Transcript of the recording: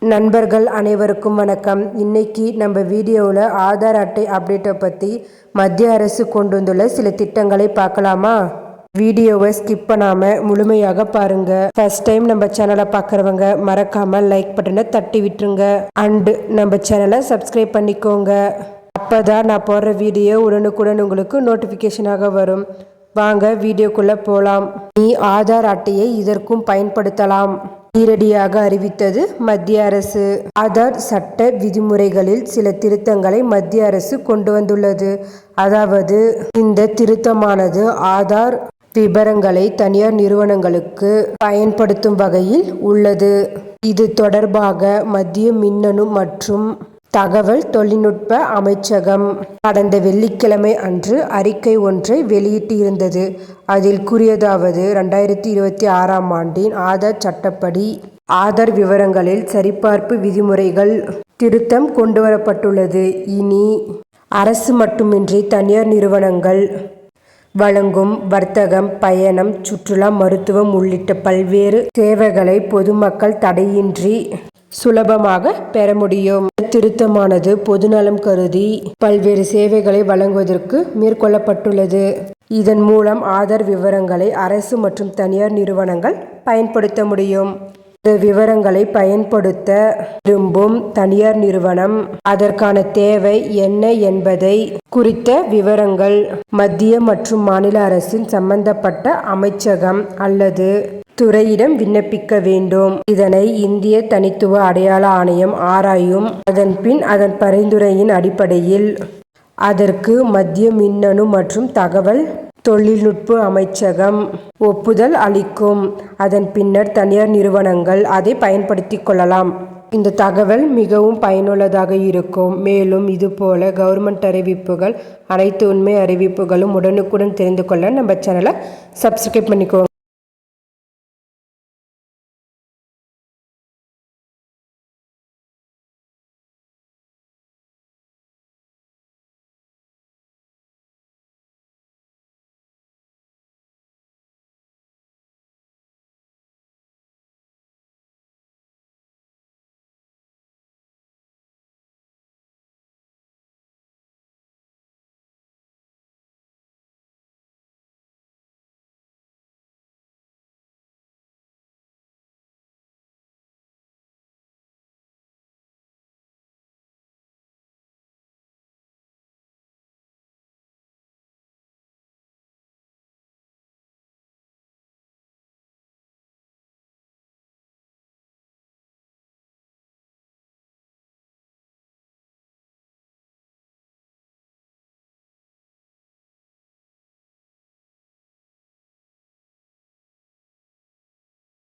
நண்பர்கள் அனைவருக்கும் வணக்கம். இன்னைக்கு நம்ம வீடியோவில் ஆதார் அட்டை அப்டேட்டை பற்றி மத்திய அரசு கொண்டு வந்துள்ள சில திட்டங்களை பார்க்கலாமா? வீடியோவை ஸ்கிப் பண்ணாமல் முழுமையாக பாருங்கள். ஃபர்ஸ்ட் டைம் நம்ம சேனலை பார்க்குறவங்க மறக்காமல் லைக் பட்டனை தட்டி விட்டுருங்க. அண்டு நம்ம சேனலை சப்ஸ்கிரைப் பண்ணிக்கோங்க. அப்போ தான் நான் போடுற வீடியோ உடனுக்குடன் உங்களுக்கு நோட்டிஃபிகேஷனாக வரும். வாங்க வீடியோக்குள்ளே போகலாம். நீ ஆதார் அட்டையை இதற்கும் பயன்படுத்தலாம் நேரடியாக அறிவித்தது மத்திய அரசு. ஆதார் சட்ட விதிமுறைகளில் சில திருத்தங்களை மத்திய அரசு கொண்டு வந்துள்ளது. அதாவது இந்த திருத்தமானது ஆதார் விபரங்களை தனியார் நிறுவனங்களுக்கு பயன்படுத்தும் வகையில் உள்ளது. இது தொடர்பாக மத்திய மின்னணு மற்றும் தகவல் தொழில்நுட்ப அமைச்சகம் கடந்த வெள்ளிக்கிழமை அன்று அறிக்கை ஒன்றை வெளியிட்டிருந்தது. அதில் கூறியதாவது, 2026ஆம் ஆண்டின் ஆதார் சட்டப்படி ஆதார் விவரங்களில் சரிபார்ப்பு விதிமுறைகள் திருத்தம் கொண்டுவரப்பட்டுள்ளது. இனி அரசு மட்டுமின்றி தனியார் நிறுவனங்கள் வழங்கும் வர்த்தகம், பயணம், சுற்றுலா, மருத்துவம் உள்ளிட்ட பல்வேறு சேவைகளை பொதுமக்கள் தடையின்றி சுலபமாக பெற முடியும். திருத்தமானது பொதுநலம் கருதி பல்வேறு சேவைகளை வழங்குவதற்கு மேற்கொள்ளப்பட்டுள்ளது. இதன் மூலம் ஆதார் விவரங்களை அரசு மற்றும் தனியார் நிறுவனங்கள் பயன்படுத்த முடியும். இந்த விவரங்களை பயன்படுத்த விரும்பும் தனியார் நிறுவனம் அதற்கான தேவை என்ன என்பதை குறித்த விவரங்கள் மத்திய மற்றும் மாநில அரசின் சம்பந்தப்பட்ட அமைச்சகம் அல்லது துறையிடம் விண்ணப்பிக்க வேண்டும். இதனை இந்திய தனித்துவ அடையாள ஆணையம் ஆராயும். அதன் பின் அதன் பரிந்துரையின் அடிப்படையில் அதற்கு மத்திய மின்னணு மற்றும் தகவல் தொழில்நுட்ப அமைச்சகம் ஒப்புதல் அளிக்கும். அதன் பின்னர் தனியார் நிறுவனங்கள் அதை பயன்படுத்திக் கொள்ளலாம். இந்த தகவல் மிகவும் பயனுள்ளதாக இருக்கும். மேலும் இதுபோல கவர்மெண்ட் அறிவிப்புகள், அனைத்து உண்மை அறிவிப்புகளும் உடனுக்குடன் தெரிந்து கொள்ள நம்ம சேனலை சப்ஸ்கிரைப் பண்ணிக்கோங்க.